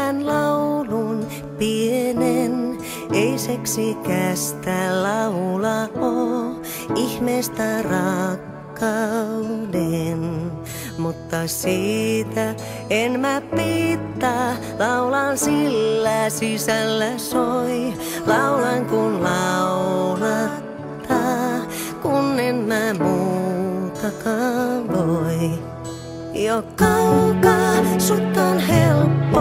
tämän laulun pienen, ei seksikästä laula oo, ihmeestä rakkauden. Mutta siitä en mä piittaa, laulan sillä sisällä soi. Laulan kun laulattaa, kun en mä muutakaan voi. Jo kaukaa sut on helppo